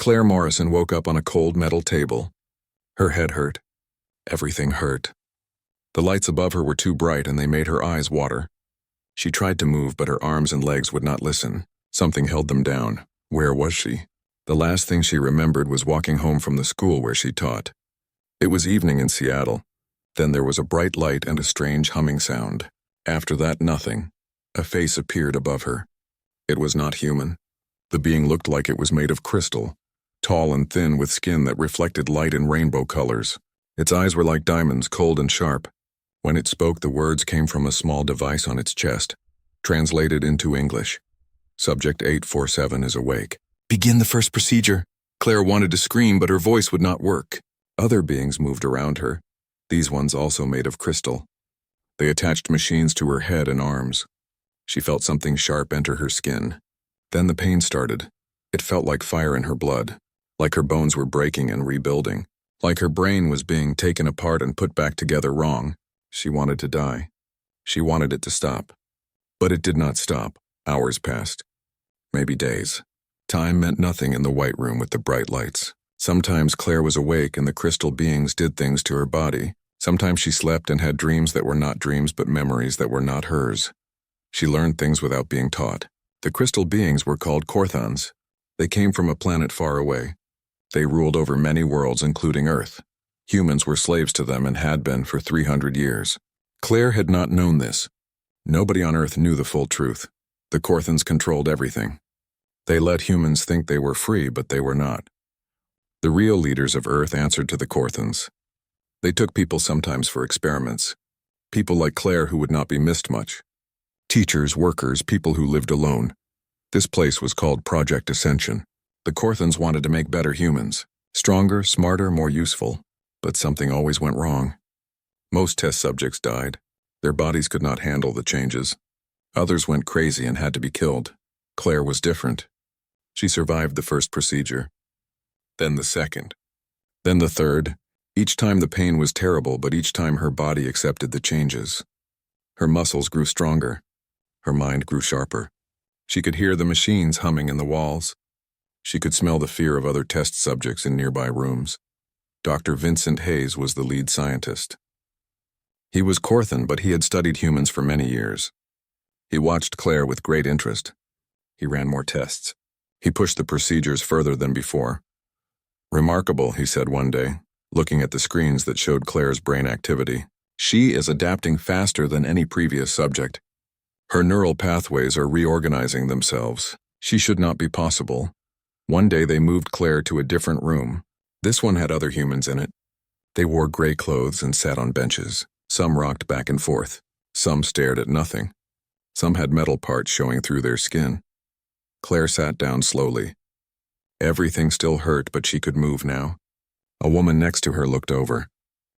Claire Morrison woke up on a cold metal table. Her head hurt. Everything hurt. The lights above her were too bright and they made her eyes water. She tried to move, but her arms and legs would not listen. Something held them down. Where was she? The last thing she remembered was walking home from the school where she taught. It was evening in Seattle. Then there was a bright light and a strange humming sound. After that, nothing. A face appeared above her. It was not human. The being looked like it was made of crystal, tall and thin with skin that reflected light in rainbow colors. Its eyes were like diamonds, cold and sharp. When it spoke, the words came from a small device on its chest, translated into English. Subject 847 is awake. Begin the first procedure. Claire wanted to scream, but her voice would not work. Other beings moved around her, these ones also made of crystal. They attached machines to her head and arms. She felt something sharp enter her skin. Then the pain started. It felt like fire in her blood, like her bones were breaking and rebuilding, like her brain was being taken apart and put back together wrong. She wanted to die. She wanted it to stop. But it did not stop. Hours passed. Maybe days. Time meant nothing in the white room with the bright lights. Sometimes Claire was awake and the crystal beings did things to her body. Sometimes she slept and had dreams that were not dreams but memories that were not hers. She learned things without being taught. The crystal beings were called Korthons. They came from a planet far away. They ruled over many worlds, including Earth. Humans were slaves to them and had been for 300 years. Claire had not known this. Nobody on Earth knew the full truth. The Korthons controlled everything. They let humans think they were free, but they were not. The real leaders of Earth answered to the Korthons. They took people sometimes for experiments. People like Claire who would not be missed much. Teachers, workers, people who lived alone. This place was called Project Ascension. The Korthons wanted to make better humans. Stronger, smarter, more useful. But something always went wrong. Most test subjects died. Their bodies could not handle the changes. Others went crazy and had to be killed. Claire was different. She survived the first procedure. Then the second. Then the third. Each time the pain was terrible, but each time her body accepted the changes. Her muscles grew stronger. Her mind grew sharper. She could hear the machines humming in the walls. She could smell the fear of other test subjects in nearby rooms. Dr. Vincent Hayes was the lead scientist. He was Korthon, but he had studied humans for many years. He watched Claire with great interest. He ran more tests. He pushed the procedures further than before. Remarkable, he said one day, looking at the screens that showed Claire's brain activity. She is adapting faster than any previous subject. Her neural pathways are reorganizing themselves. She should not be possible. One day they moved Claire to a different room. This one had other humans in it. They wore gray clothes and sat on benches. Some rocked back and forth. Some stared at nothing. Some had metal parts showing through their skin. Claire sat down slowly. Everything still hurt, but she could move now. A woman next to her looked over.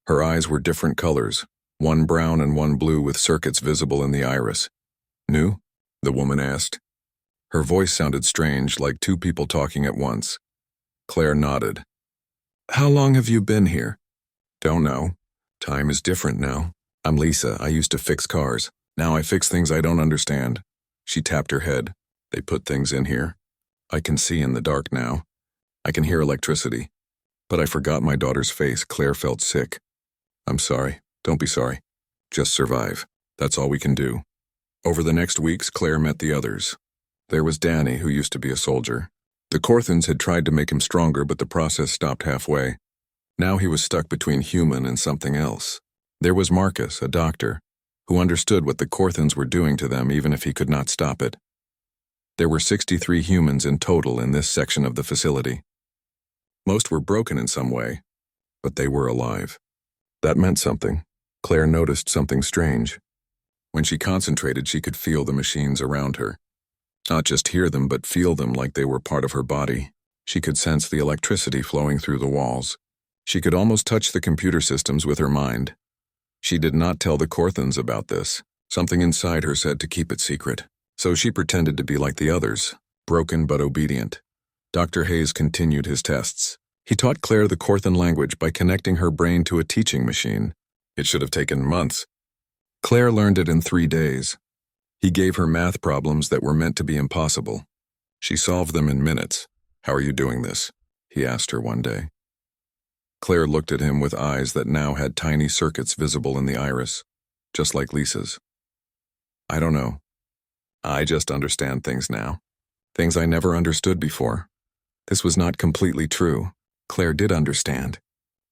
Her eyes were different colors, one brown and one blue with circuits visible in the iris. New? The woman asked. Her voice sounded strange, like two people talking at once. Claire nodded. How long have you been here? Don't know. Time is different now. I'm Lisa. I used to fix cars. Now I fix things I don't understand. She tapped her head. They put things in here. I can see in the dark now. I can hear electricity. But I forgot my daughter's face. Claire felt sick. I'm sorry. Don't be sorry. Just survive. That's all we can do. Over the next weeks, Claire met the others. There was Danny, who used to be a soldier. The Korthons had tried to make him stronger, but the process stopped halfway. Now he was stuck between human and something else. There was Marcus, a doctor, who understood what the Korthons were doing to them even if he could not stop it. There were 63 humans in total in this section of the facility. Most were broken in some way, but they were alive. That meant something. Claire noticed something strange. When she concentrated, she could feel the machines around her. Not just hear them, but feel them like they were part of her body. She could sense the electricity flowing through the walls. She could almost touch the computer systems with her mind. She did not tell the Korthons about this. Something inside her said to keep it secret. So she pretended to be like the others, broken but obedient. Dr. Hayes continued his tests. He taught Claire the Korthon language by connecting her brain to a teaching machine. It should have taken months. Claire learned it in 3 days. He gave her math problems that were meant to be impossible. She solved them in minutes. How are you doing this? he asked her one day. Claire looked at him with eyes that now had tiny circuits visible in the iris, just like Lisa's. I don't know. I just understand things now. Things I never understood before. This was not completely true. Claire did understand.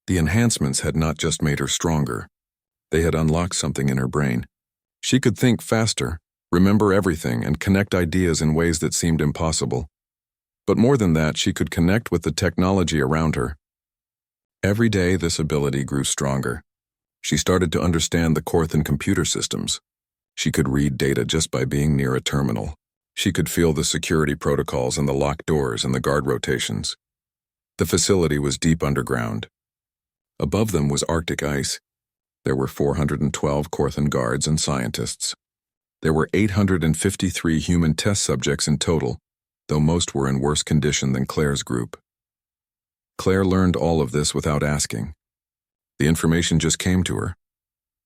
The enhancements had not just made her stronger. They had unlocked something in her brain. She could think faster, remember everything, and connect ideas in ways that seemed impossible. But more than that, she could connect with the technology around her. Every day, this ability grew stronger. She started to understand the Corthan computer systems. She could read data just by being near a terminal. She could feel the security protocols and the locked doors and the guard rotations. The facility was deep underground. Above them was Arctic ice. There were 412 Corthan guards and scientists. There were 853 human test subjects in total, though most were in worse condition than Claire's group. Claire learned all of this without asking. The information just came to her.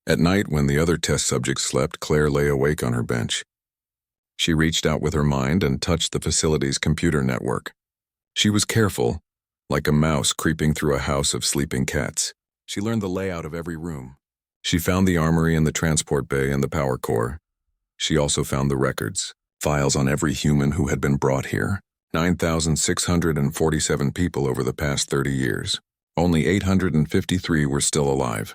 At night, when the other test subjects slept, Claire lay awake on her bench. She reached out with her mind and touched the facility's computer network. She was careful, like a mouse creeping through a house of sleeping cats. She learned the layout of every room. She found the armory and the transport bay and the power core. She also found the records, files on every human who had been brought here. 9,647 people over the past 30 years. Only 853 were still alive.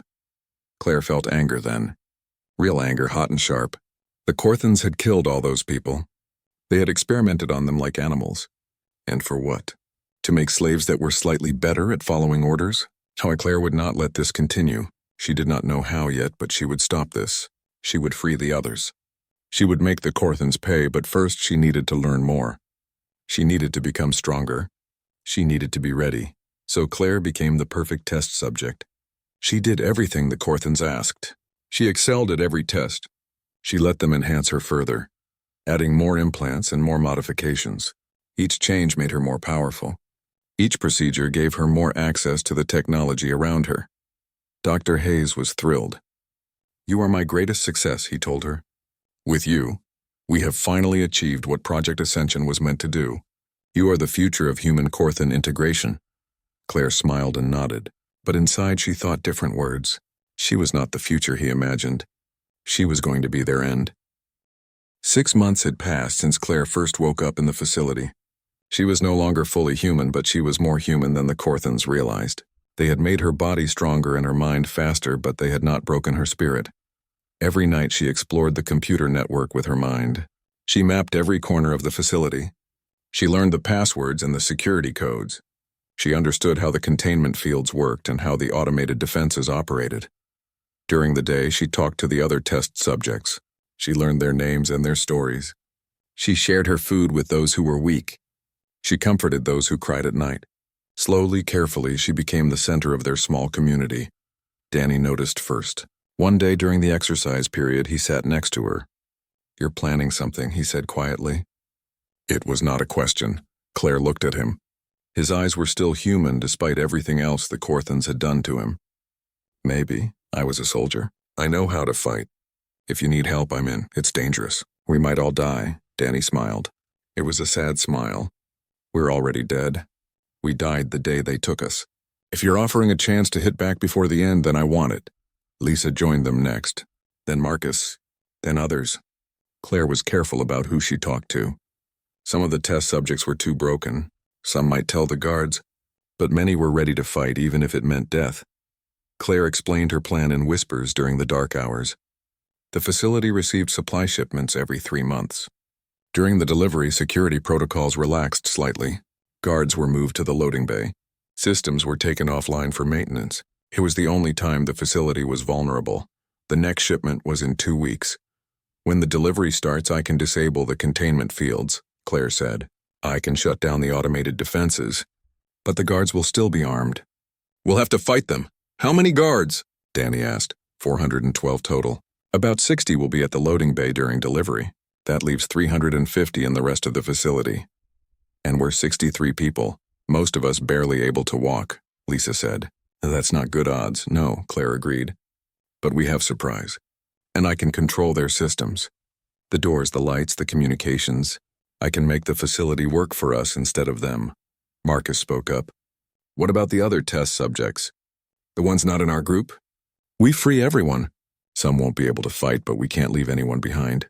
Claire felt anger then. Real anger, hot and sharp. The Corthans had killed all those people. They had experimented on them like animals. And for what? To make slaves that were slightly better at following orders? Claire would not let this continue. She did not know how yet, but she would stop this. She would free the others. She would make the Corthans pay, but first she needed to learn more. She needed to become stronger. She needed to be ready. So Claire became the perfect test subject. She did everything the Corthans asked. She excelled at every test. She let them enhance her further, adding more implants and more modifications. Each change made her more powerful. Each procedure gave her more access to the technology around her. Dr. Hayes was thrilled. "You are my greatest success," he told her. "With you, we have finally achieved what Project Ascension was meant to do. You are the future of human Corthan integration." Claire smiled and nodded, but inside she thought different words. She was not the future he imagined. She was going to be their end. 6 months had passed since Claire first woke up in the facility. She was no longer fully human, but she was more human than the Corthans realized. They had made her body stronger and her mind faster, but they had not broken her spirit. Every night she explored the computer network with her mind. She mapped every corner of the facility. She learned the passwords and the security codes. She understood how the containment fields worked and how the automated defenses operated. During the day, she talked to the other test subjects. She learned their names and their stories. She shared her food with those who were weak. She comforted those who cried at night. Slowly, carefully, she became the center of their small community. Danny noticed first. One day during the exercise period, he sat next to her. "You're planning something," he said quietly. It was not a question. Claire looked at him. His eyes were still human despite everything else the Corthans had done to him. "Maybe. I was a soldier. I know how to fight. If you need help, I'm in. It's dangerous. We might all die." Danny smiled. It was a sad smile. "We're already dead. We died the day they took us. If you're offering a chance to hit back before the end, then I want it." Lisa joined them next. Then Marcus. Then others. Claire was careful about who she talked to. Some of the test subjects were too broken. Some might tell the guards, but many were ready to fight even if it meant death. Claire explained her plan in whispers during the dark hours. The facility received supply shipments every 3 months. During the delivery, security protocols relaxed slightly. Guards were moved to the loading bay. Systems were taken offline for maintenance. It was the only time the facility was vulnerable. The next shipment was in 2 weeks. "When the delivery starts, I can disable the containment fields," Claire said. "I can shut down the automated defenses. But the guards will still be armed." "We'll have to fight them. How many guards?" Danny asked. 412 total. About 60 will be at the loading bay during delivery. That leaves 350 in the rest of the facility. "And we're 63 people, most of us barely able to walk," Lisa said. "That's not good odds." "No," Claire agreed. "But we have surprise. And I can control their systems. The doors, the lights, the communications. I can make the facility work for us instead of them." Marcus spoke up. What about the other test subjects? The ones not in our group? We free everyone. Some won't be able to fight, but we can't leave anyone behind.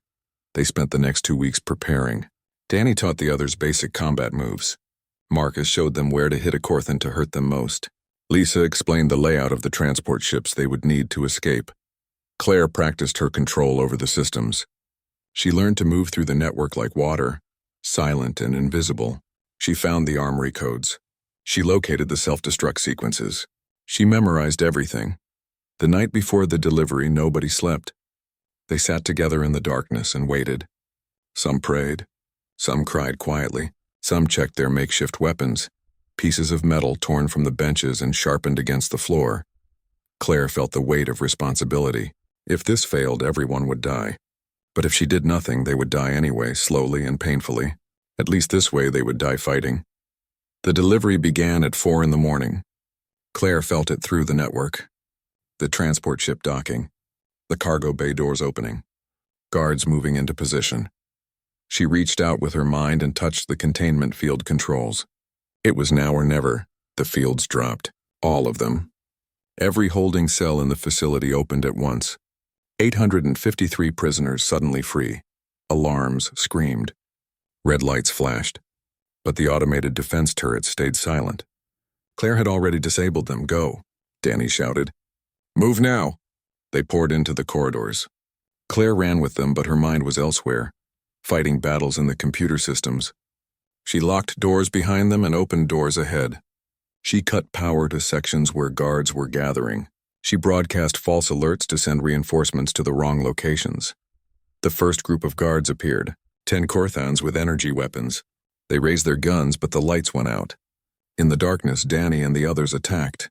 They spent the next 2 weeks preparing. Danny taught the others basic combat moves. Marcus showed them where to hit a Corthan to hurt them most. Lisa explained the layout of the transport ships they would need to escape. Claire practiced her control over the systems. She learned to move through the network like water, silent and invisible. She found the armory codes. She located the self-destruct sequences. She memorized everything. The night before the delivery, nobody slept. They sat together in the darkness and waited. Some prayed. Some cried quietly. Some checked their makeshift weapons, pieces of metal torn from the benches and sharpened against the floor. Claire felt the weight of responsibility. If this failed, everyone would die. But if she did nothing, they would die anyway, slowly and painfully. At least this way they would die fighting. The delivery began at 4 in the morning. Claire felt it through the network. The transport ship docking. The cargo bay doors opening. Guards moving into position. She reached out with her mind and touched the containment field controls. It was now or never. The fields dropped. All of them. Every holding cell in the facility opened at once. 853 prisoners suddenly free. Alarms screamed. Red lights flashed. But the automated defense turrets stayed silent. Claire had already disabled them. Go, Danny shouted. Move now. They poured into the corridors. Claire ran with them, but her mind was elsewhere, fighting battles in the computer systems. She locked doors behind them and opened doors ahead. She cut power to sections where guards were gathering. She broadcast false alerts to send reinforcements to the wrong locations. The first group of guards appeared, 10 Corthans with energy weapons. They raised their guns, but the lights went out. In the darkness, Danny and the others attacked.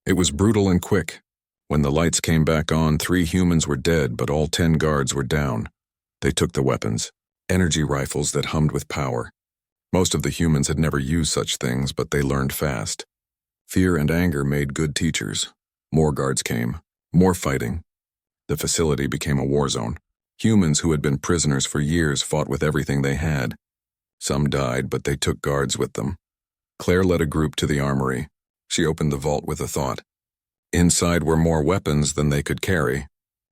It was brutal and quick. When the lights came back on, 3 humans were dead, but all 10 guards were down. They took the weapons, energy rifles that hummed with power. Most of the humans had never used such things, but they learned fast. Fear and anger made good teachers. More guards came, more fighting. The facility became a war zone. Humans who had been prisoners for years fought with everything they had. Some died, but they took guards with them. Claire led a group to the armory. She opened the vault with a thought. Inside were more weapons than they could carry.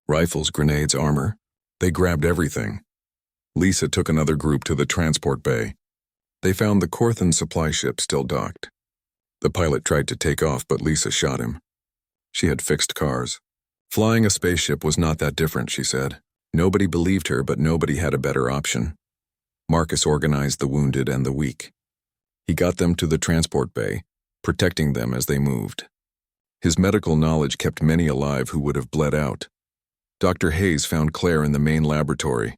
Rifles, grenades, armor. They grabbed everything. Lisa took another group to the transport bay. They found the Corthan supply ship still docked. The pilot tried to take off, but Lisa shot him. She had fixed cars. Flying a spaceship was not that different, she said. Nobody believed her, but nobody had a better option. Marcus organized the wounded and the weak. He got them to the transport bay, protecting them as they moved. His medical knowledge kept many alive who would have bled out. Dr. Hayes found Claire in the main laboratory.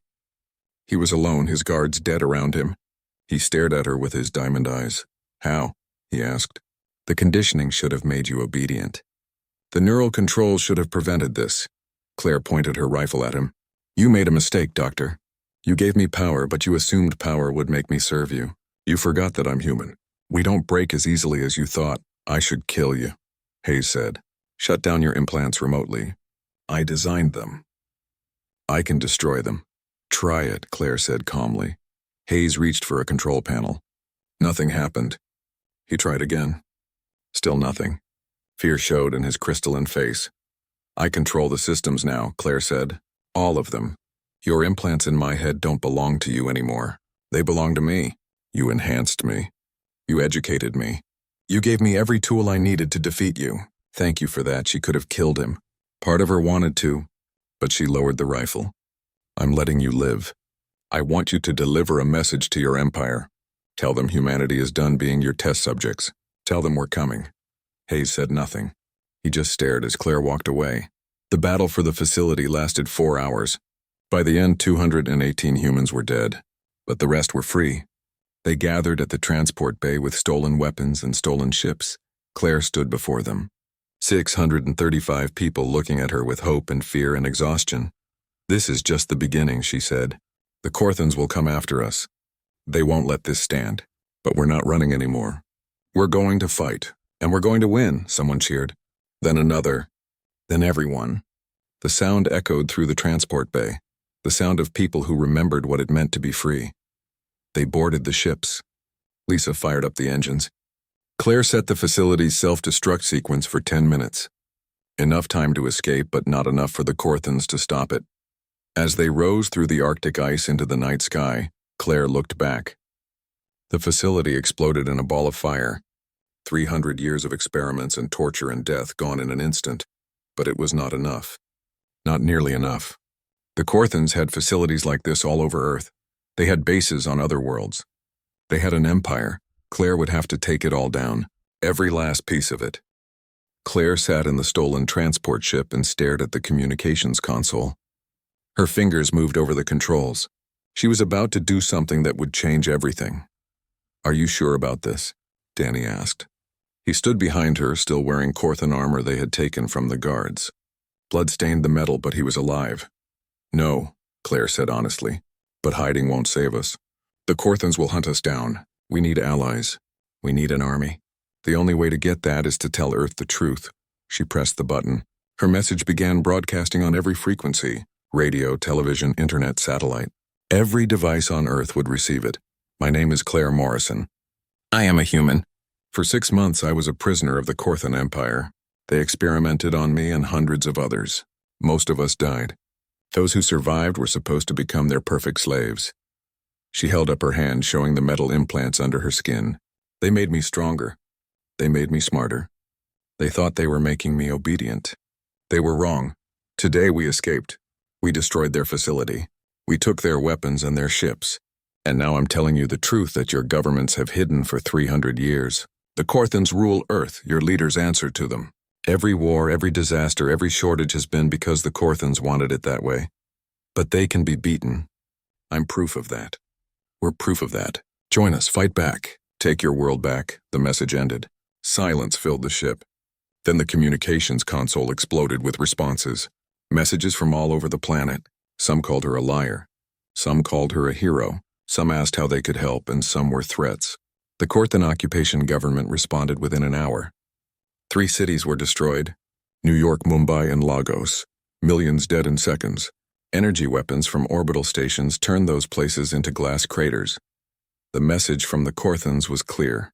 He was alone, his guards dead around him. He stared at her with his diamond eyes. How? He asked. The conditioning should have made you obedient. The neural controls should have prevented this. Claire pointed her rifle at him. You made a mistake, Doctor. You gave me power, but you assumed power would make me serve you. You forgot that I'm human. We don't break as easily as you thought. I should kill you, Hayes said. Shut down your implants remotely. I designed them. I can destroy them. Try it, Claire said calmly. Hayes reached for a control panel. Nothing happened. He tried again. Still nothing. Fear showed in his crystalline face. I control the systems now, Claire said. All of them. Your implants in my head don't belong to you anymore. They belong to me. You enhanced me. You educated me. You gave me every tool I needed to defeat you. Thank you for that. She could have killed him. Part of her wanted to, but she lowered the rifle. I'm letting you live. I want you to deliver a message to your empire. Tell them humanity is done being your test subjects. Tell them we're coming. Hayes said nothing. He just stared as Claire walked away. The battle for the facility lasted 4 hours. By the end, 218 humans were dead, but the rest were free. They gathered at the transport bay with stolen weapons and stolen ships. Claire stood before them. 635 people looking at her with hope and fear and exhaustion. This is just the beginning, she said. The Corthans will come after us. They won't let this stand. But we're not running anymore. We're going to fight, and we're going to win, someone cheered. Then another. Then everyone. The sound echoed through the transport bay, the sound of people who remembered what it meant to be free. They boarded the ships. Lisa fired up the engines. Claire set the facility's self-destruct sequence for 10 minutes. Enough time to escape, but not enough for the Corthans to stop it. As they rose through the Arctic ice into the night sky, Claire looked back. The facility exploded in a ball of fire. 300 years of experiments and torture and death gone in an instant, but it was not enough. Not nearly enough. The Corthans had facilities like this all over Earth. They had bases on other worlds. They had an empire. Claire would have to take it all down, every last piece of it. Claire sat in the stolen transport ship and stared at the communications console. Her fingers moved over the controls. She was about to do something that would change everything. "Are you sure about this?" Danny asked. He stood behind her, still wearing Corthan armor they had taken from the guards. Blood stained the metal, but he was alive. "No," Claire said honestly, "but hiding won't save us. The Corthans will hunt us down. We need allies. We need an army. The only way to get that is to tell Earth the truth." She pressed the button. Her message began broadcasting on every frequency: radio, television, internet, satellite. Every device on Earth would receive it. "My name is Claire Morrison. I am a human. For 6 months I was a prisoner of the Corthan Empire. They experimented on me and hundreds of others. Most of us died. Those who survived were supposed to become their perfect slaves." She held up her hand, showing the metal implants under her skin. "They made me stronger. They made me smarter. They thought they were making me obedient. They were wrong. Today we escaped. We destroyed their facility. We took their weapons and their ships. And now I'm telling you the truth that your governments have hidden for 300 years. The Corthans rule Earth. Your leaders answer to them. Every war, every disaster, every shortage has been because the Corthans wanted it that way. But they can be beaten. I'm proof of that. We're proof of that. Join us, fight back. Take your world back." The message ended. Silence filled the ship. Then the communications console exploded with responses. Messages from all over the planet. Some called her a liar. Some called her a hero. Some asked how they could help, and some were threats. The Corthan occupation government responded within an hour. 3 cities were destroyed: New York, Mumbai, and Lagos. Millions dead in seconds. Energy weapons from orbital stations turned those places into glass craters. The message from the Corthans was clear.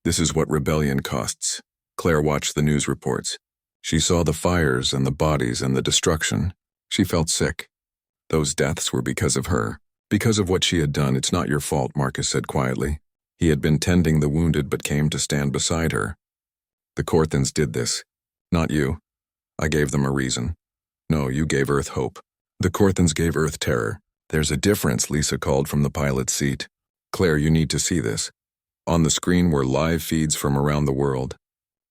This is what rebellion costs. Claire watched the news reports. She saw the fires and the bodies and the destruction. She felt sick. Those deaths were because of her. Because of what she had done. "It's not your fault," Marcus said quietly. He had been tending the wounded but came to stand beside her. "The Corthans did this. Not you. I gave them a reason. No, you gave Earth hope. The Corthans gave Earth terror." "There's a difference," Lisa called from the pilot's seat. "Claire, you need to see this." On the screen were live feeds from around the world.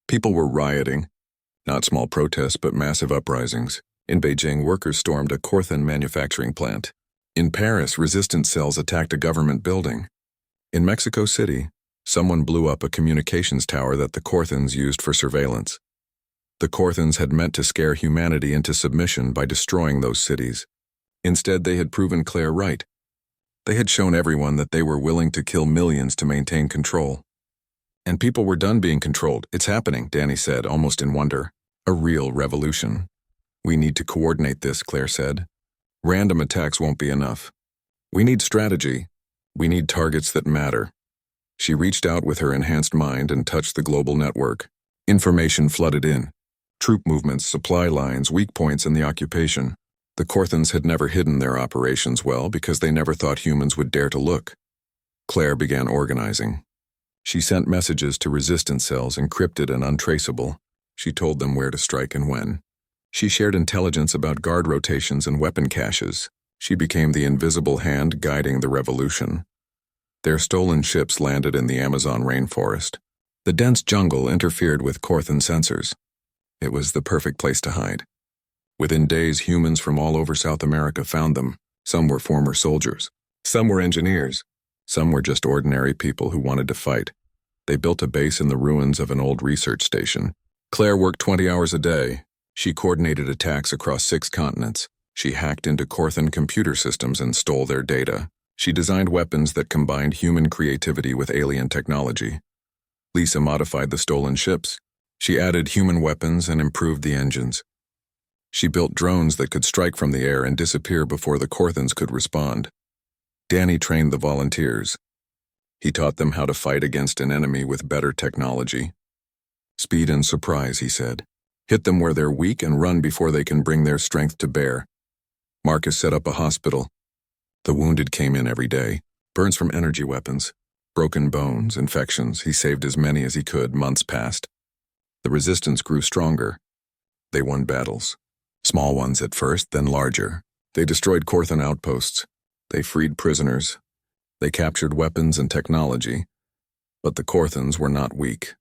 People were rioting. Not small protests, but massive uprisings. In Beijing, workers stormed a Corthan manufacturing plant. In Paris, resistance cells attacked a government building. In Mexico City, someone blew up a communications tower that the Corthans used for surveillance. The Corthans had meant to scare humanity into submission by destroying those cities. Instead, they had proven Claire right. They had shown everyone that they were willing to kill millions to maintain control. And people were done being controlled. "It's happening," Danny said, almost in wonder. "A real revolution." "We need to coordinate this," Claire said. "Random attacks won't be enough. We need strategy. We need targets that matter." She reached out with her enhanced mind and touched the global network. Information flooded in. Troop movements, supply lines, weak points in the occupation. The Corthans had never hidden their operations well because they never thought humans would dare to look. Claire began organizing. She sent messages to resistance cells, encrypted and untraceable. She told them where to strike and when. She shared intelligence about guard rotations and weapon caches. She became the invisible hand guiding the revolution. Their stolen ships landed in the Amazon rainforest. The dense jungle interfered with Corthan sensors. It was the perfect place to hide. Within days, humans from all over South America found them. Some were former soldiers. Some were engineers. Some were just ordinary people who wanted to fight. They built a base in the ruins of an old research station. Claire worked 20 hours a day. She coordinated attacks across 6 continents. She hacked into Corthan computer systems and stole their data. She designed weapons that combined human creativity with alien technology. Lisa modified the stolen ships. She added human weapons and improved the engines. She built drones that could strike from the air and disappear before the Corthans could respond. Danny trained the volunteers. He taught them how to fight against an enemy with better technology. Speed and surprise, he said. Hit them where they're weak and run before they can bring their strength to bear. Marcus set up a hospital. The wounded came in every day. Burns from energy weapons, broken bones, infections. He saved as many as he could. Months passed. The resistance grew stronger. They won battles. Small ones at first, then larger. They destroyed Corthan outposts. They freed prisoners. They captured weapons and technology. But the Corthans were not weak.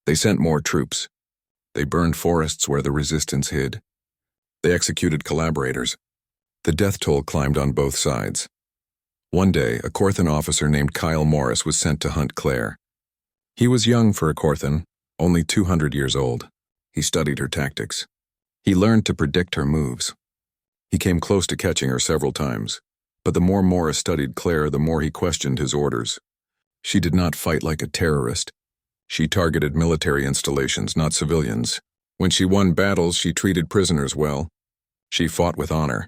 They sent more troops. They burned forests where the resistance hid. They executed collaborators. The death toll climbed on both sides. One day, a Corthan officer named Kyle Morris was sent to hunt Claire. He was young for a Corthan, only 200 years old. He studied her tactics. He learned to predict her moves. He came close to catching her several times, but the more Morris studied Claire, the more he questioned his orders. She did not fight like a terrorist. She targeted military installations, not civilians. When she won battles, she treated prisoners well. She fought with honor.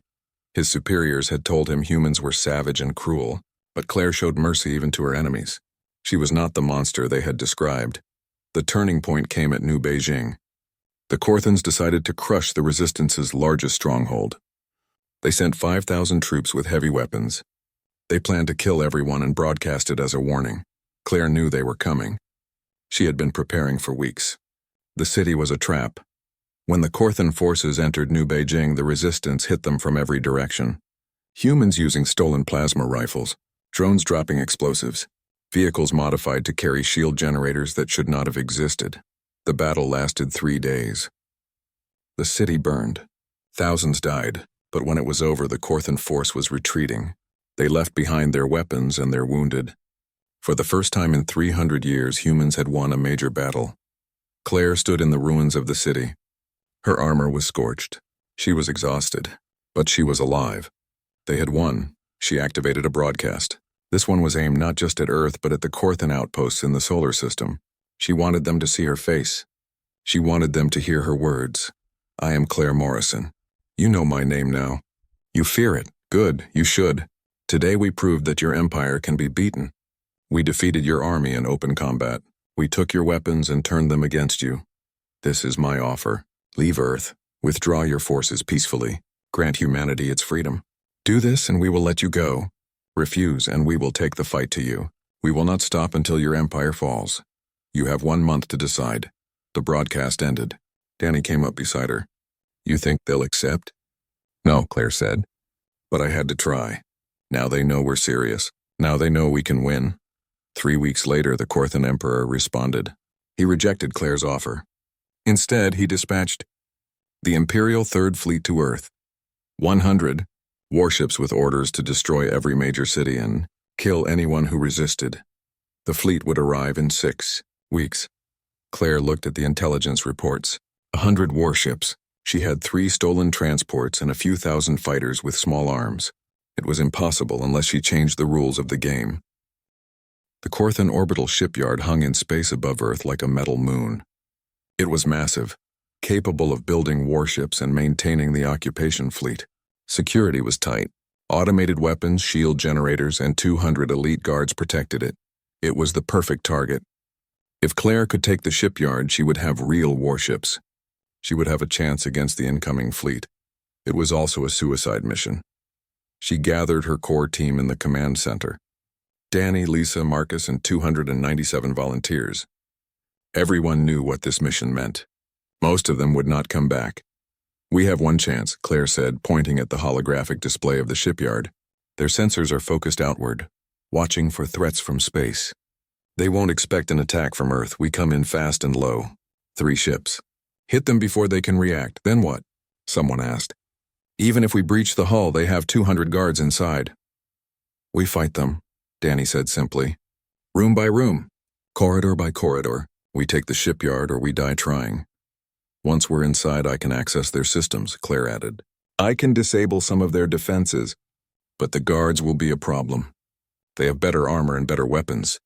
His superiors had told him humans were savage and cruel, but Claire showed mercy even to her enemies. She was not the monster they had described. The turning point came at New Beijing. The Corthans decided to crush the Resistance's largest stronghold. They sent 5,000 troops with heavy weapons. They planned to kill everyone and broadcast it as a warning. Claire knew they were coming. She had been preparing for weeks. The city was a trap. When the Corthan forces entered New Beijing, the resistance hit them from every direction. Humans using stolen plasma rifles, drones dropping explosives, vehicles modified to carry shield generators that should not have existed. The battle lasted 3 days. The city burned. Thousands died, but when it was over, the Corthan force was retreating. They left behind their weapons and their wounded. For the first time in 300 years, humans had won a major battle. Claire stood in the ruins of the city. Her armor was scorched. She was exhausted, but she was alive. They had won. She activated a broadcast. This one was aimed not just at Earth, but at the Corthan outposts in the solar system. She wanted them to see her face. She wanted them to hear her words. I am Claire Morrison. You know my name now. You fear it. Good, you should. Today we proved that your empire can be beaten. We defeated your army in open combat. We took your weapons and turned them against you. This is my offer. Leave Earth. Withdraw your forces peacefully. Grant humanity its freedom. Do this and we will let you go. Refuse and we will take the fight to you. We will not stop until your empire falls. You have 1 month to decide. The broadcast ended. Danny came up beside her. You think they'll accept? No, Claire said. But I had to try. Now they know we're serious. Now they know we can win. 3 weeks later, the Corthan Emperor responded. He rejected Claire's offer. Instead, he dispatched the Imperial Third Fleet to Earth. 100 warships with orders to destroy every major city and kill anyone who resisted. The fleet would arrive in 6 weeks. Claire looked at the intelligence reports. 100 warships. She had 3 stolen transports and a few thousand fighters with small arms. It was impossible unless she changed the rules of the game. The Corthan orbital shipyard hung in space above Earth like a metal moon. It was massive, capable of building warships and maintaining the occupation fleet. Security was tight. Automated weapons, shield generators, and 200 elite guards protected it. It was the perfect target. If Claire could take the shipyard, she would have real warships. She would have a chance against the incoming fleet. It was also a suicide mission. She gathered her core team in the command center. Danny, Lisa, Marcus, and 297 volunteers. Everyone knew what this mission meant. Most of them would not come back. We have one chance, Claire said, pointing at the holographic display of the shipyard. Their sensors are focused outward, watching for threats from space. They won't expect an attack from Earth. We come in fast and low. 3 ships. Hit them before they can react. Then what? Someone asked. Even if we breach the hull, they have 200 guards inside. We fight them, Danny said simply. Room by room, corridor by corridor. We take the shipyard or we die trying. Once we're inside, I can access their systems, Claire added. I can disable some of their defenses, but the guards will be a problem. They have better armor and better weapons.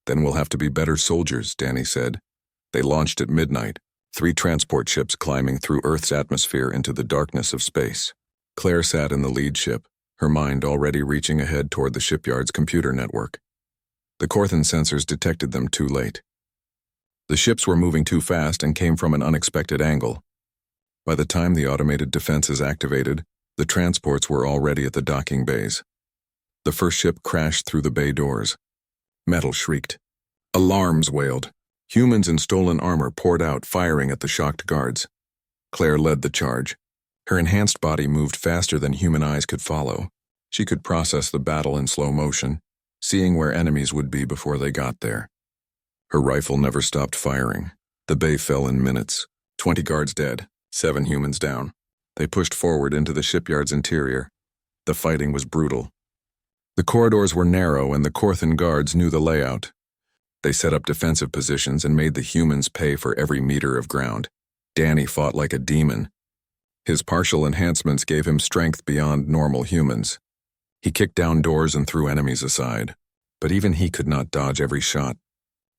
Then we'll have to be better soldiers, Danny said. They launched at midnight, 3 transport ships climbing through Earth's atmosphere into the darkness of space. Claire sat in the lead ship, her mind already reaching ahead toward the shipyard's computer network. The Corthan sensors detected them too late. The ships were moving too fast and came from an unexpected angle. By the time the automated defenses activated, the transports were already at the docking bays. The first ship crashed through the bay doors. Metal shrieked. Alarms wailed. Humans in stolen armor poured out, firing at the shocked guards. Claire led the charge. Her enhanced body moved faster than human eyes could follow. She could process the battle in slow motion, seeing where enemies would be before they got there. Her rifle never stopped firing. The bay fell in minutes. 20 guards dead, 7 humans down. They pushed forward into the shipyard's interior. The fighting was brutal. The corridors were narrow and the Corthan guards knew the layout. They set up defensive positions and made the humans pay for every meter of ground. Danny fought like a demon. His partial enhancements gave him strength beyond normal humans. He kicked down doors and threw enemies aside, but even he could not dodge every shot.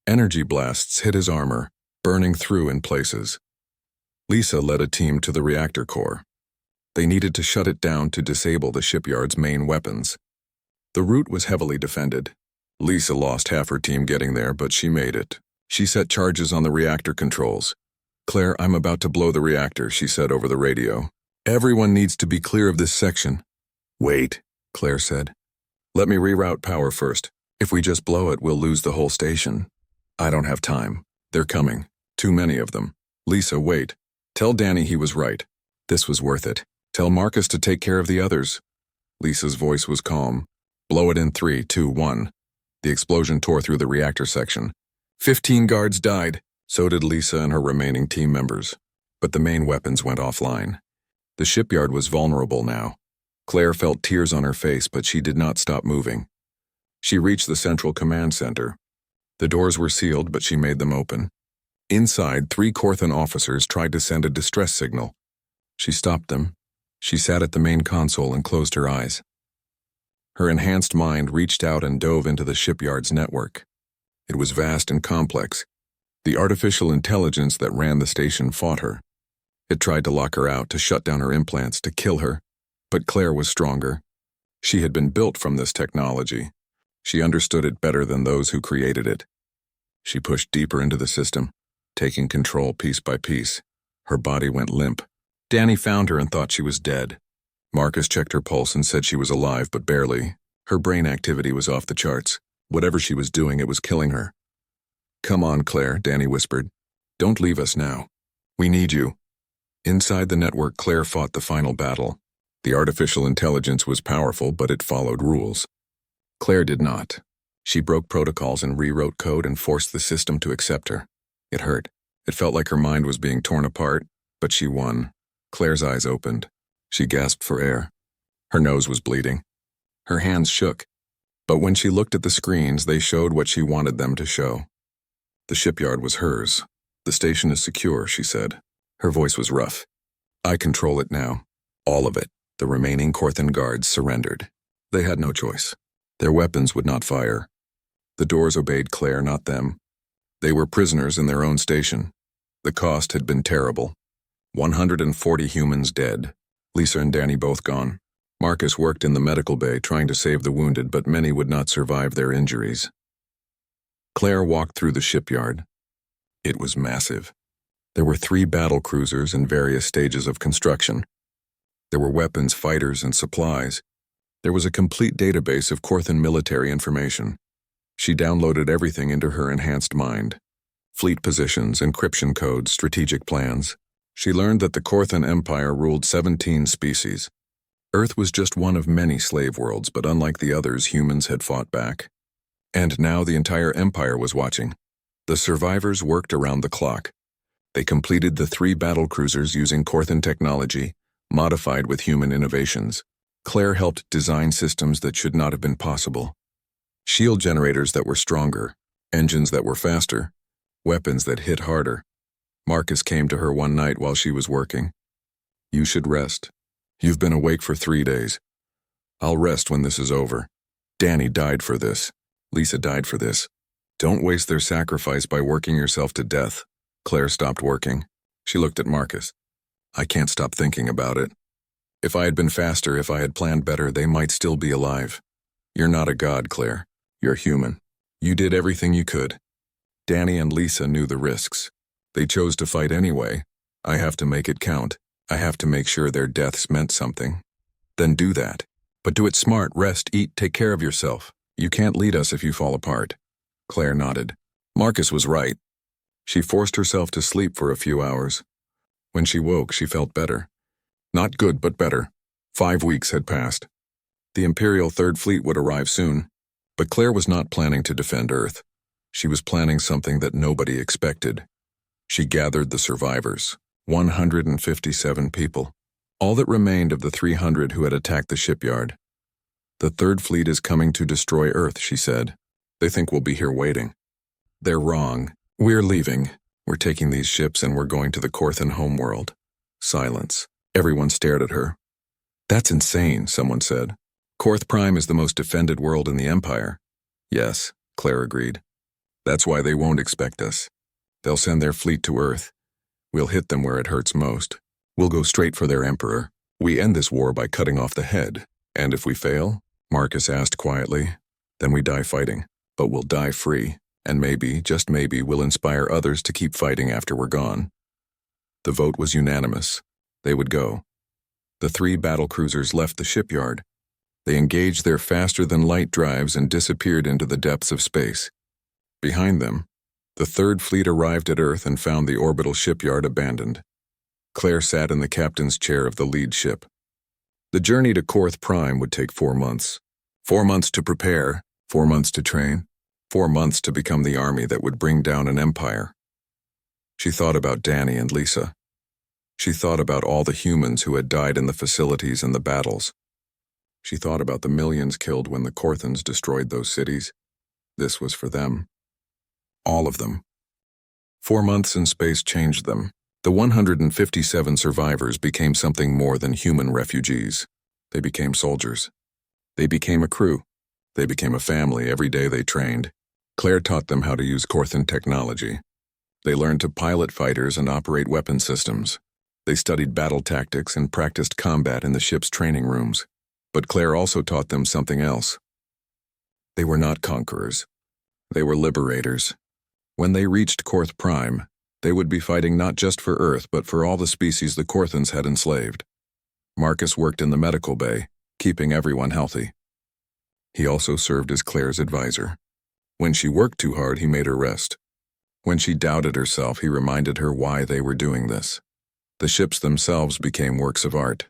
Energy blasts hit his armor, burning through in places. Lisa led a team to the reactor core. They needed to shut it down to disable the shipyard's main weapons. The route was heavily defended. Lisa lost half her team getting there, but she made it. She set charges on the reactor controls. "Claire, I'm about to blow the reactor," she said over the radio. "Everyone needs to be clear of this section." "Wait," Claire said. "Let me reroute power first. If we just blow it, we'll lose the whole station." "I don't have time. They're coming. Too many of them." "Lisa, wait. Tell Danny he was right. This was worth it. Tell Marcus to take care of the others." Lisa's voice was calm. "Blow it in 3, 2, 1. The explosion tore through the reactor section. 15 guards died. So did Lisa and her remaining team members. But the main weapons went offline. The shipyard was vulnerable now. Claire felt tears on her face, but she did not stop moving. She reached the central command center. The doors were sealed, but she made them open. Inside, 3 Corthan officers tried to send a distress signal. She stopped them. She sat at the main console and closed her eyes. Her enhanced mind reached out and dove into the shipyard's network. It was vast and complex. The artificial intelligence that ran the station fought her. It tried to lock her out, to shut down her implants, to kill her. But Claire was stronger. She had been built from this technology. She understood it better than those who created it. She pushed deeper into the system, taking control piece by piece. Her body went limp. Danny found her and thought she was dead. Marcus checked her pulse and said she was alive, but barely. Her brain activity was off the charts. Whatever she was doing, it was killing her. "Come on, Claire," Danny whispered. "Don't leave us now. We need you." Inside the network, Claire fought the final battle. The artificial intelligence was powerful, but it followed rules. Claire did not. She broke protocols and rewrote code and forced the system to accept her. It hurt. It felt like her mind was being torn apart, but she won. Claire's eyes opened. She gasped for air. Her nose was bleeding. Her hands shook. But when she looked at the screens, they showed what she wanted them to show. The shipyard was hers. "The station is secure," she said. Her voice was rough. "I control it now. All of it." The remaining Corthan guards surrendered. They had no choice. Their weapons would not fire. The doors obeyed Claire, not them. They were prisoners in their own station. The cost had been terrible. 140 humans dead. Lisa and Danny both gone. Marcus worked in the medical bay trying to save the wounded, but many would not survive their injuries. Claire walked through the shipyard. It was massive. There were 3 battle cruisers in various stages of construction. There were weapons, fighters, and supplies. There was a complete database of Corthan military information. She downloaded everything into her enhanced mind. Fleet positions, encryption codes, strategic plans. She learned that the Corthan Empire ruled 17 species. Earth was just one of many slave worlds, but unlike the others, humans had fought back. And now the entire empire was watching. The survivors worked around the clock. They completed the 3 battle cruisers using Corthan technology, modified with human innovations. Claire helped design systems that should not have been possible. Shield generators that were stronger, engines that were faster, weapons that hit harder. Marcus came to her one night while she was working. "You should rest. You've been awake for 3 days. I'll rest when this is over. Danny died for this. Lisa died for this. Don't waste their sacrifice by working yourself to death." Claire stopped working. She looked at Marcus. "I can't stop thinking about it. If I had been faster, if I had planned better, they might still be alive. You're not a god, Claire. You're human. You did everything you could. Danny and Lisa knew the risks. They chose to fight anyway. I have to make it count. I have to make sure their deaths meant something. Then do that. But do it smart, rest, eat, take care of yourself. You can't lead us if you fall apart. Claire nodded. Marcus was right. She forced herself to sleep for a few hours. When she woke, she felt better. Not good, but better. 5 weeks had passed. The Imperial Third Fleet would arrive soon. But Claire was not planning to defend Earth. She was planning something that nobody expected. She gathered the survivors, 157 people, all that remained of the 300 who had attacked the shipyard. The Third Fleet is coming to destroy Earth, she said. They think we'll be here waiting. They're wrong. We're leaving. We're taking these ships and we're going to the Corthan homeworld. Silence. Everyone stared at her. That's insane, someone said. Korth Prime is the most defended world in the Empire. Yes, Claire agreed. That's why they won't expect us. They'll send their fleet to Earth. We'll hit them where it hurts most. We'll go straight for their Emperor. We end this war by cutting off the head. And if we fail, Marcus asked quietly, then we die fighting. But we'll die free. And maybe, just maybe, we'll inspire others to keep fighting after we're gone. The vote was unanimous. They would go. The 3 battlecruisers left the shipyard. They engaged their faster-than-light drives and disappeared into the depths of space. Behind them, the Third Fleet arrived at Earth and found the orbital shipyard abandoned. Claire sat in the captain's chair of the lead ship. The journey to Korth Prime would take 4 months. 4 months to prepare, 4 months to train, 4 months to become the army that would bring down an empire. She thought about Danny and Lisa. She thought about all the humans who had died in the facilities and the battles. She thought about the millions killed when the Korthans destroyed those cities. This was for them. All of them. 4 months in space changed them. The 157 survivors became something more than human refugees. They became soldiers. They became a crew. They became a family every day they trained. Claire taught them how to use Korthan technology. They learned to pilot fighters and operate weapon systems. They studied battle tactics and practiced combat in the ship's training rooms. But Claire also taught them something else. They were not conquerors. They were liberators. When they reached Korth Prime, they would be fighting not just for Earth but for all the species the Korthans had enslaved. Marcus worked in the medical bay, keeping everyone healthy. He also served as Claire's advisor. When she worked too hard, he made her rest. When she doubted herself, he reminded her why they were doing this. The ships themselves became works of art.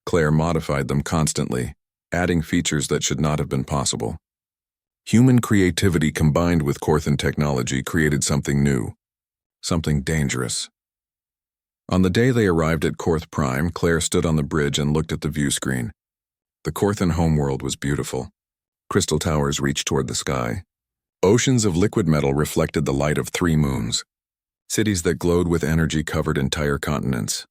Claire modified them constantly, adding features that should not have been possible. Human creativity combined with Korthan technology created something new, something dangerous. On the day they arrived at Korth Prime, Claire stood on the bridge and looked at the view screen. The Korthan homeworld was beautiful. Crystal towers reached toward the sky. Oceans of liquid metal reflected the light of 3 moons. Cities that glowed with energy covered entire continents.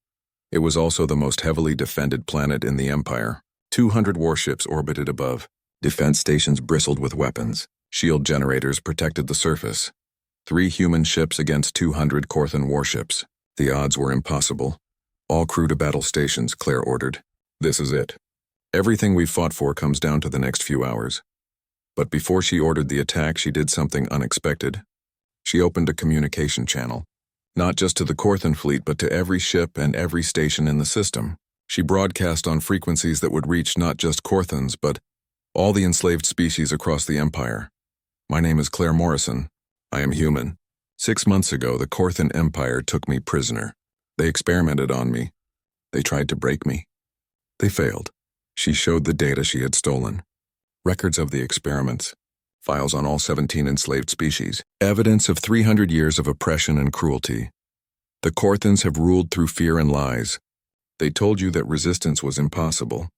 It was also the most heavily defended planet in the Empire. 200 warships orbited above. Defense stations bristled with weapons. Shield generators protected the surface. 3 human ships against 200 Korthan warships. The odds were impossible. All crew to battle stations, Claire ordered. This is it. Everything we've fought for comes down to the next few hours. But before she ordered the attack, she did something unexpected. She opened a communication channel. Not just to the Korthan fleet, but to every ship and every station in the system. She broadcast on frequencies that would reach not just Korthans, but all the enslaved species across the Empire. My name is Claire Morrison. I am human. 6 months ago, the Korthan Empire took me prisoner. They experimented on me. They tried to break me. They failed. She showed the data she had stolen. Records of the experiments. Files on all 17 enslaved species. Evidence of 300 years of oppression and cruelty. The Korthans have ruled through fear and lies. They told you that resistance was impossible.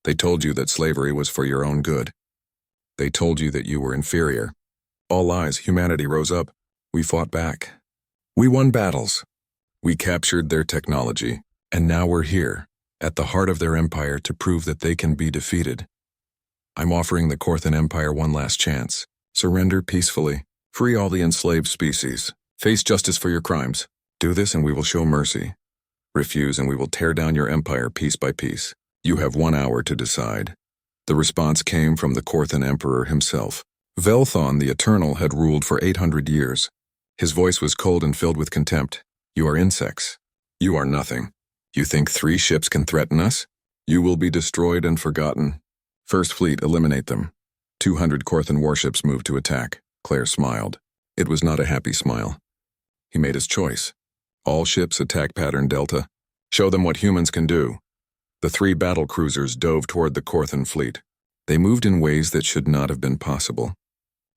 They told you that slavery was for your own good. They told you that you were inferior. All lies. Humanity rose up. We fought back. We won battles. We captured their technology. And now we're here, at the heart of their empire, to prove that they can be defeated. I'm offering the Korthan Empire one last chance. Surrender peacefully. Free all the enslaved species. Face justice for your crimes. Do this and we will show mercy. Refuse and we will tear down your empire piece by piece. You have 1 hour to decide. The response came from the Korthan Emperor himself. Velthon the Eternal had ruled for 800 years. His voice was cold and filled with contempt. You are insects. You are nothing. You think 3 ships can threaten us? You will be destroyed and forgotten. First Fleet, eliminate them. 200 Korthan warships moved to attack. Claire smiled. It was not a happy smile. He made his choice. All ships attack pattern Delta. Show them what humans can do. The 3 battle cruisers dove toward the Korthan fleet. They moved in ways that should not have been possible.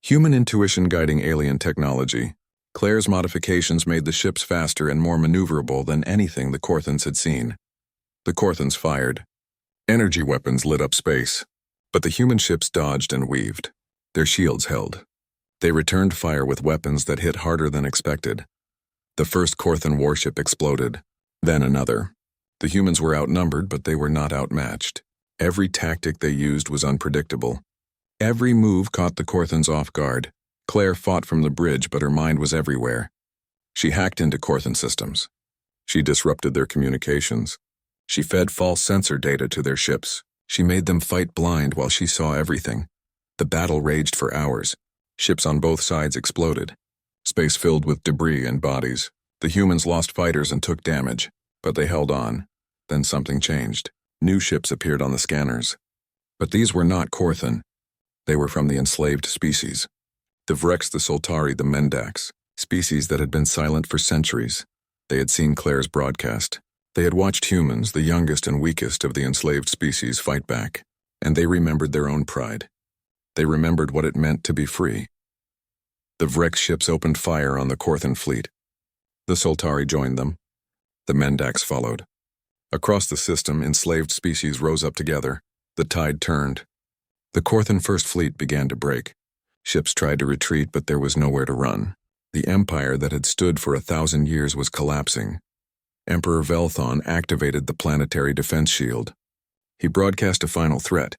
Human intuition guiding alien technology. Claire's modifications made the ships faster and more maneuverable than anything the Korthans had seen. The Korthans fired. Energy weapons lit up space, but the human ships dodged and weaved. Their shields held. They returned fire with weapons that hit harder than expected. The first Korthan warship exploded, then another. The humans were outnumbered, but they were not outmatched. Every tactic they used was unpredictable. Every move caught the Korthans off guard. Claire fought from the bridge, but her mind was everywhere. She hacked into Korthan systems. She disrupted their communications. She fed false sensor data to their ships. She made them fight blind while she saw everything. The battle raged for hours. Ships on both sides exploded. Space filled with debris and bodies. The humans lost fighters and took damage, but they held on. Then something changed. New ships appeared on the scanners. But these were not Korthan. They were from the enslaved species. The Vrex, the Soltari, the Mendax, species that had been silent for centuries. They had seen Claire's broadcast. They had watched humans, the youngest and weakest of the enslaved species, fight back. And they remembered their own pride. They remembered what it meant to be free. The Vrex ships opened fire on the Korthan fleet. The Soltari joined them. The Mendax followed. Across the system, enslaved species rose up together. The tide turned. The Korthan First Fleet began to break. Ships tried to retreat, but there was nowhere to run. The empire that had stood for 1,000 years was collapsing. Emperor Velthon activated the planetary defense shield. He broadcast a final threat.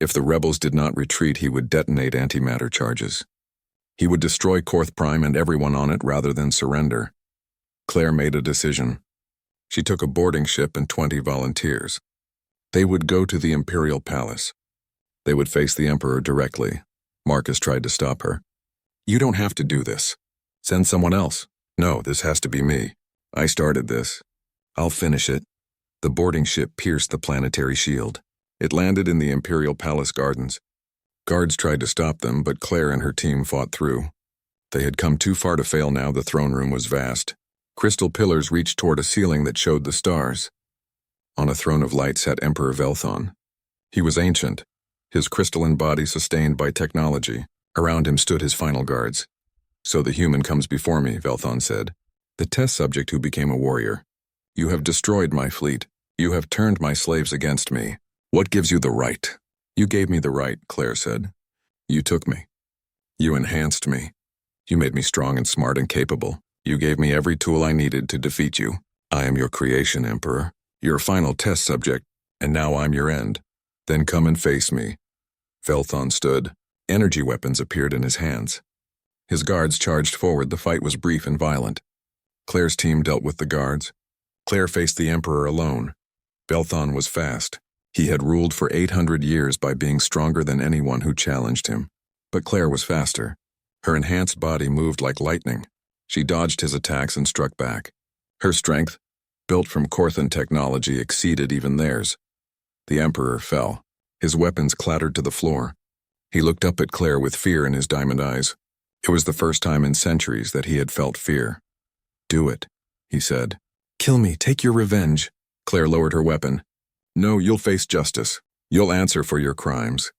If the rebels did not retreat, he would detonate antimatter charges. He would destroy Korth Prime and everyone on it rather than surrender. Claire made a decision. She took a boarding ship and 20 volunteers. They would go to the Imperial Palace. They would face the Emperor directly. Marcus tried to stop her. You don't have to do this. Send someone else. No, this has to be me. I started this. I'll finish it. The boarding ship pierced the planetary shield. It landed in the Imperial Palace gardens. Guards tried to stop them, but Claire and her team fought through. They had come too far to fail now. The throne room was vast. Crystal pillars reached toward a ceiling that showed the stars. On a throne of light sat Emperor Velthon. He was ancient, his crystalline body sustained by technology. Around him stood his final guards. So the human comes before me, Velthon said. The test subject who became a warrior. You have destroyed my fleet. You have turned my slaves against me. What gives you the right? You gave me the right, Claire said. You took me. You enhanced me. You made me strong and smart and capable. You gave me every tool I needed to defeat you. I am your creation, Emperor. Your final test subject, and now I'm your end. Then come and face me. Velthon stood. Energy weapons appeared in his hands. His guards charged forward. The fight was brief and violent. Claire's team dealt with the guards. Claire faced the Emperor alone. Velthon was fast. He had ruled for 800 years by being stronger than anyone who challenged him. But Claire was faster. Her enhanced body moved like lightning. She dodged his attacks and struck back. Her strength, built from Korthan technology, exceeded even theirs. The Emperor fell. His weapons clattered to the floor. He looked up at Claire with fear in his diamond eyes. It was the first time in centuries that he had felt fear. Do it, he said. Kill me, take your revenge. Claire lowered her weapon. No, you'll face justice. You'll answer for your crimes.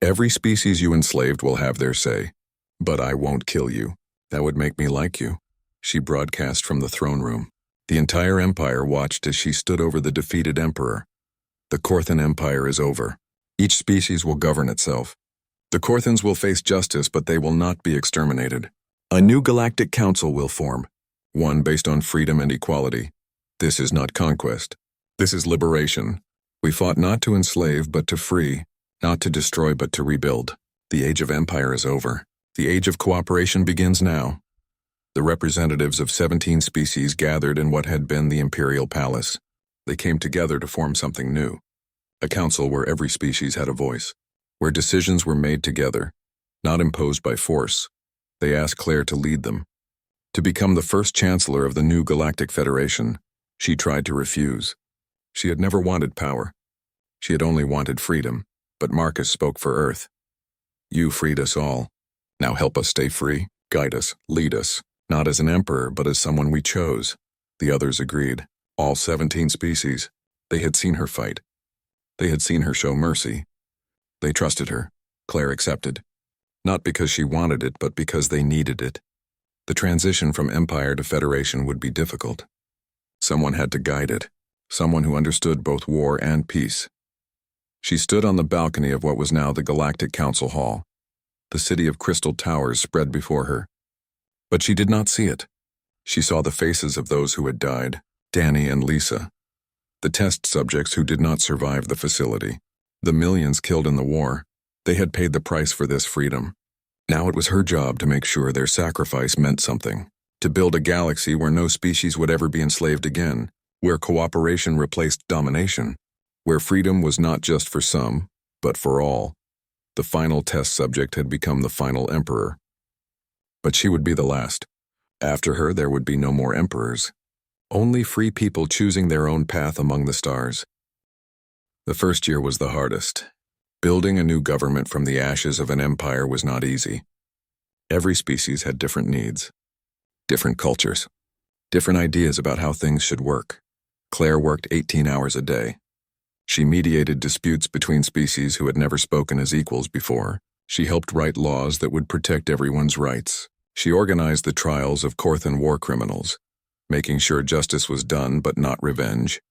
Every species you enslaved will have their say. But I won't kill you. That would make me like you. She broadcast from the throne room. The entire empire watched as she stood over the defeated emperor. The Korthan Empire is over. Each species will govern itself. The Korthans will face justice, but they will not be exterminated. A new galactic council will form, one based on freedom and equality. This is not conquest. This is liberation. We fought not to enslave, but to free, not to destroy, but to rebuild. The age of empire is over. The age of cooperation begins now. The representatives of 17 species gathered in what had been the Imperial Palace. They came together to form something new. A council where every species had a voice, where decisions were made together. not imposed by force. They asked Claire to lead them. To become the first chancellor of the new Galactic Federation, she tried to refuse. She had never wanted power. She had only wanted freedom, but Marcus spoke for Earth. You freed us all. Now help us stay free, guide us, lead us, not as an emperor, but as someone we chose. The others agreed. All 17 species. They had seen her fight. They had seen her show mercy. They trusted her. Claire accepted. Not because she wanted it, but because they needed it. The transition from Empire to Federation would be difficult. Someone had to guide it. Someone who understood both war and peace. She stood on the balcony of what was now the Galactic Council Hall. The city of crystal towers spread before her. But she did not see it. She saw the faces of those who had died, Danny and Lisa. The test subjects who did not survive the facility. The millions killed in the war. They had paid the price for this freedom. Now it was her job to make sure their sacrifice meant something. To build a galaxy where no species would ever be enslaved again. Where cooperation replaced domination. Where freedom was not just for some, but for all. The final test subject had become the final emperor. But she would be the last. After her, there would be no more emperors. Only free people choosing their own path among the stars. The first year was the hardest. Building a new government from the ashes of an empire was not easy. Every species had different needs, different cultures, different ideas about how things should work. Claire worked 18 hours a day. She mediated disputes between species who had never spoken as equals before. She helped write laws that would protect everyone's rights. She organized the trials of Korthan war criminals, making sure justice was done but not revenge.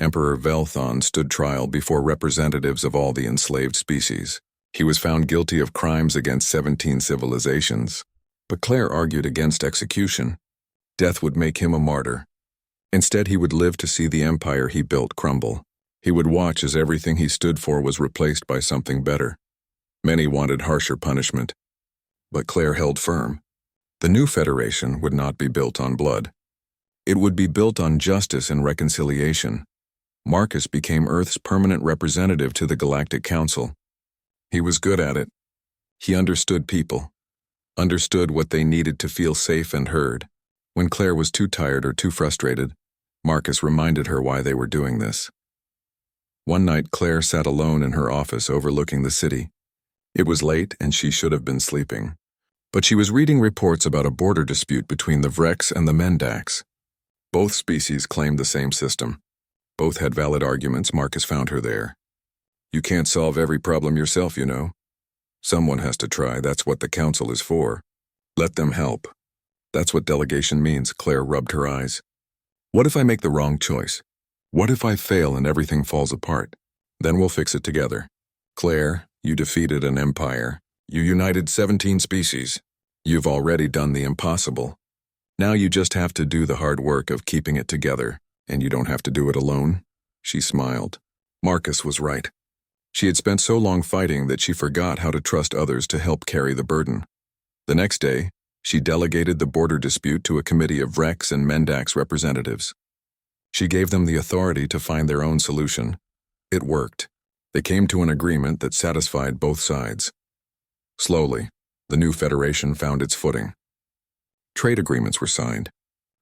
Emperorvvvv stood trial before representatives of all the enslaved species. He was found guilty of crimes against 17 civilizations. But Claire argued against execution. Death would make him a martyr. Instead, he would live to see the empire he built crumble. He would watch as everything he stood for was replaced by something better. Many wanted harsher punishment. But Claire held firm. The new Federation would not be built on blood. It would be built on justice and reconciliation. Marcus became Earth's permanent representative to the Galactic Council. He was good at it. He understood people, understood what they needed to feel safe and heard. When Claire was too tired or too frustrated, Marcus reminded her why they were doing this. One night, Claire sat alone in her office overlooking the city. It was late and she should have been sleeping. But she was reading reports about a border dispute between the Vrex and the Mendax. Both species claimed the same system. Both had valid arguments. Marcus found her there. You can't solve every problem yourself, you know. Someone has to try. That's what the council is for. Let them help. That's what delegation means. Claire rubbed her eyes. What if I make the wrong choice? What if I fail and everything falls apart? Then we'll fix it together. Claire, you defeated an empire. You united 17 species. You've already done the impossible. Now you just have to do the hard work of keeping it together, and you don't have to do it alone. She smiled. Marcus was right. She had spent so long fighting that she forgot how to trust others to help carry the burden. The next day, she delegated the border dispute to a committee of Vrex and Mendax representatives. She gave them the authority to find their own solution. It worked. They came to an agreement that satisfied both sides. Slowly, the new Federation found its footing. Trade agreements were signed.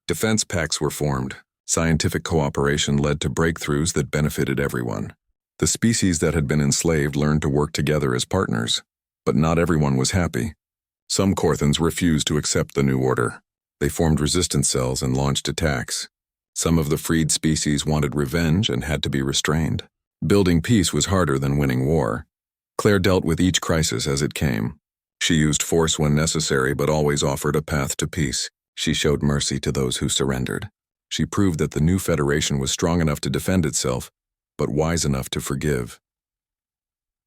Defense pacts were formed. Scientific cooperation led to breakthroughs that benefited everyone. The species that had been enslaved learned to work together as partners. But not everyone was happy. Some Korthans refused to accept the new order. They formed resistance cells and launched attacks. Some of the freed species wanted revenge and had to be restrained. Building peace was harder than winning war. Claire dealt with each crisis as it came. She used force when necessary, but always offered a path to peace. She showed mercy to those who surrendered. She proved that the new Federation was strong enough to defend itself, but wise enough to forgive.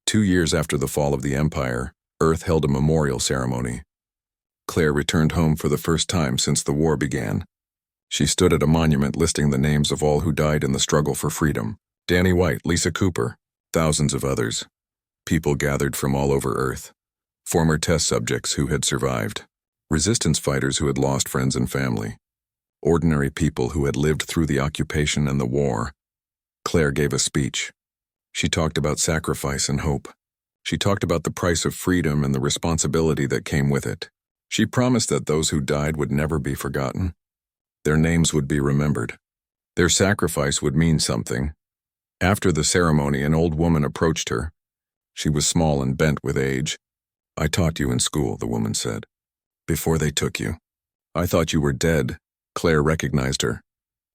2 years after the fall of the Empire, Earth held a memorial ceremony. Claire returned home for the first time since the war began. She stood at a monument listing the names of all who died in the struggle for freedom. Danny White, Lisa Cooper, thousands of others. People gathered from all over Earth. Former test subjects who had survived. Resistance fighters who had lost friends and family. Ordinary people who had lived through the occupation and the war. Claire gave a speech. She talked about sacrifice and hope. She talked about the price of freedom and the responsibility that came with it. She promised that those who died would never be forgotten. Their names would be remembered. Their sacrifice would mean something. After the ceremony, an old woman approached her. She was small and bent with age. "I taught you in school," the woman said. "Before they took you. I thought you were dead." Claire recognized her.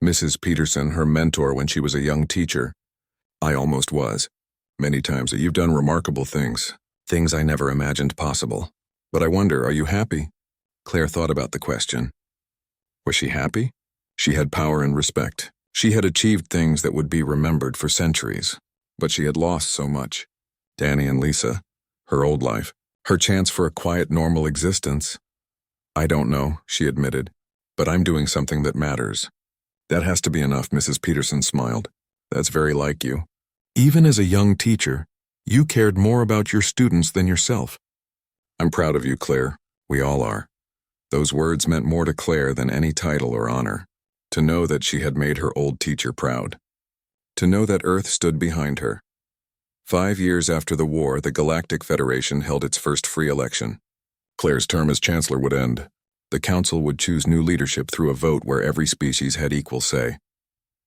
Mrs. Peterson, her mentor when she was a young teacher. "I almost was. Many times. You've done remarkable things. Things I never imagined possible. But I wonder, are you happy?" Claire thought about the question. Was she happy? She had power and respect. She had achieved things that would be remembered for centuries. But she had lost so much. Danny and Lisa. Her old life. Her chance for a quiet, normal existence. "I don't know," she admitted. "But I'm doing something that matters." "That has to be enough," Mrs. Peterson smiled. "That's very like you. Even as a young teacher, you cared more about your students than yourself." "I'm proud of you, Claire. We all are." Those words meant more to Claire than any title or honor. To know that she had made her old teacher proud. To know that Earth stood behind her. 5 years after the war, the Galactic Federation held its first free election. Claire's term as chancellor would end. The council would choose new leadership through a vote where every species had equal say.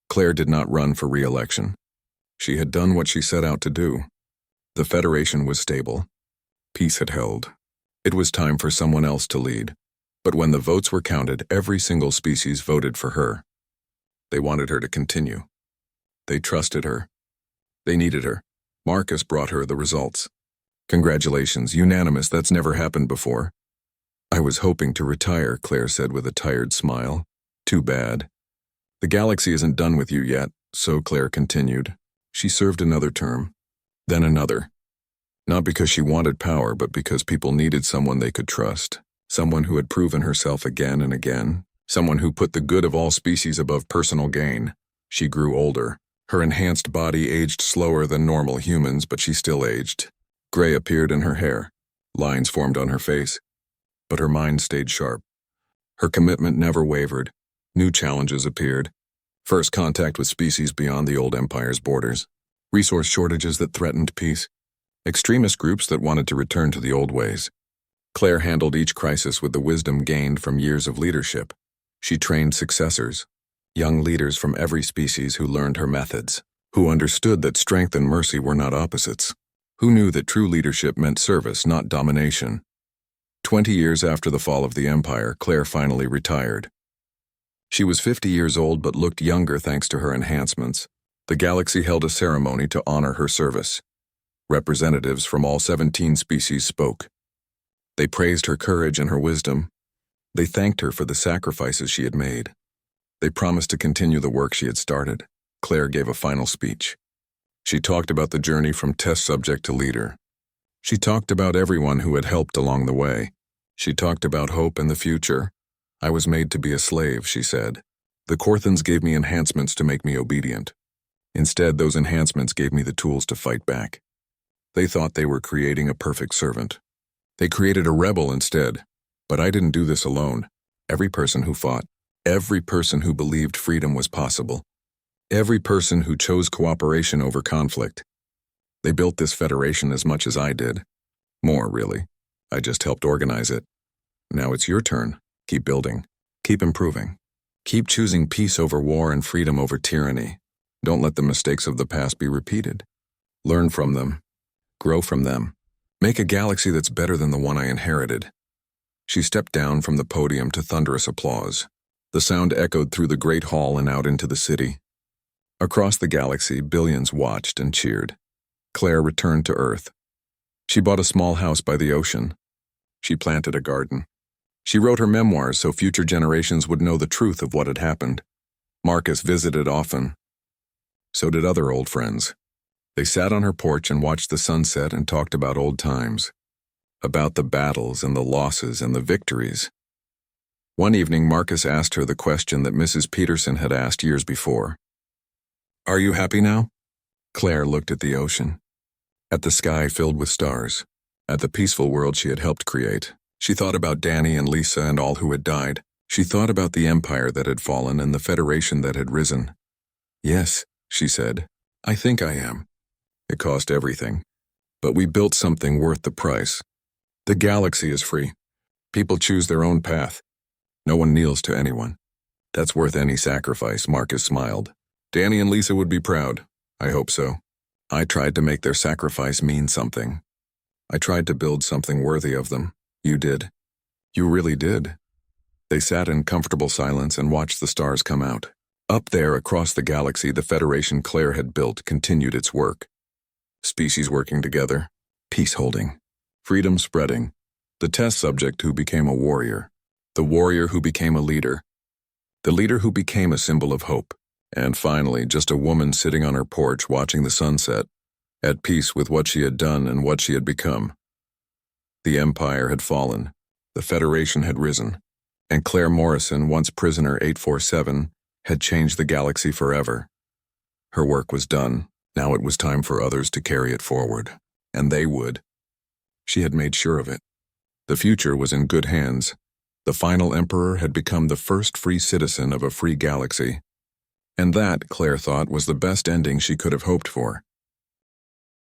Claire did not run for re-election. She had done what she set out to do. The Federation was stable. Peace had held. It was time for someone else to lead. But when the votes were counted, every single species voted for her. They wanted her to continue. They trusted her. They needed her. Marcus brought her the results. "Congratulations, unanimous, that's never happened before." "I was hoping to retire," Claire said with a tired smile. "Too bad." "The galaxy isn't done with you yet," so Claire continued. She served another term, then another. Not because she wanted power, but because people needed someone they could trust. Someone who had proven herself again and again. Someone who put the good of all species above personal gain. She grew older. Her enhanced body aged slower than normal humans, but she still aged. Gray appeared in her hair. Lines formed on her face. But her mind stayed sharp. Her commitment never wavered. New challenges appeared. First contact with species beyond the old empire's borders. Resource shortages that threatened peace. Extremist groups that wanted to return to the old ways. Claire handled each crisis with the wisdom gained from years of leadership. She trained successors, young leaders from every species who learned her methods, who understood that strength and mercy were not opposites, who knew that true leadership meant service, not domination. 20 years after the fall of the Empire, Claire finally retired. She was 50 years old but looked younger thanks to her enhancements. The galaxy held a ceremony to honor her service. Representatives from all 17 species spoke. They praised her courage and her wisdom. They thanked her for the sacrifices she had made. They promised to continue the work she had started. Claire gave a final speech. She talked about the journey from test subject to leader. She talked about everyone who had helped along the way. She talked about hope and the future. "I was made to be a slave," she said. "The Korthans gave me enhancements to make me obedient. Instead, those enhancements gave me the tools to fight back. They thought they were creating a perfect servant. They created a rebel instead. But I didn't do this alone. Every person who fought, every person who believed freedom was possible, every person who chose cooperation over conflict. They built this federation as much as I did. More, really. I just helped organize it. Now it's your turn. Keep building. Keep improving. Keep choosing peace over war and freedom over tyranny. Don't let the mistakes of the past be repeated. Learn from them. Grow from them. Make a galaxy that's better than the one I inherited." She stepped down from the podium to thunderous applause. The sound echoed through the great hall and out into the city. Across the galaxy, billions watched and cheered. Claire returned to Earth. She bought a small house by the ocean. She planted a garden. She wrote her memoirs so future generations would know the truth of what had happened. Marcus visited often. So did other old friends. They sat on her porch and watched the sunset and talked about old times. About the battles and the losses and the victories. One evening, Marcus asked her the question that Mrs. Peterson had asked years before. "Are you happy now?" Claire looked at the ocean. At the sky filled with stars. At the peaceful world she had helped create. She thought about Danny and Lisa and all who had died. She thought about the empire that had fallen and the federation that had risen. "Yes," she said, "I think I am. It cost everything. But we built something worth the price. The galaxy is free. People choose their own path. No one kneels to anyone. That's worth any sacrifice, Marcus smiled. Danny and Lisa would be proud. I hope so. I tried to make their sacrifice mean something. I tried to build something worthy of them. You did. You really did. They sat in comfortable silence and watched the stars come out. Up there across the galaxy, the Federation Claire had built continued its work. Species working together, peace holding, freedom spreading, the test subject who became a warrior, the warrior who became a leader, the leader who became a symbol of hope, and finally just a woman sitting on her porch watching the sunset, at peace with what she had done and what she had become. The Empire had fallen, the Federation had risen, and Claire Morrison, once prisoner 847, had changed the galaxy forever. Her work was done. Now it was time for others to carry it forward, and they would. She had made sure of it. The future was in good hands. The final Emperor had become the first free citizen of a free galaxy. And that, Claire thought, was the best ending she could have hoped for.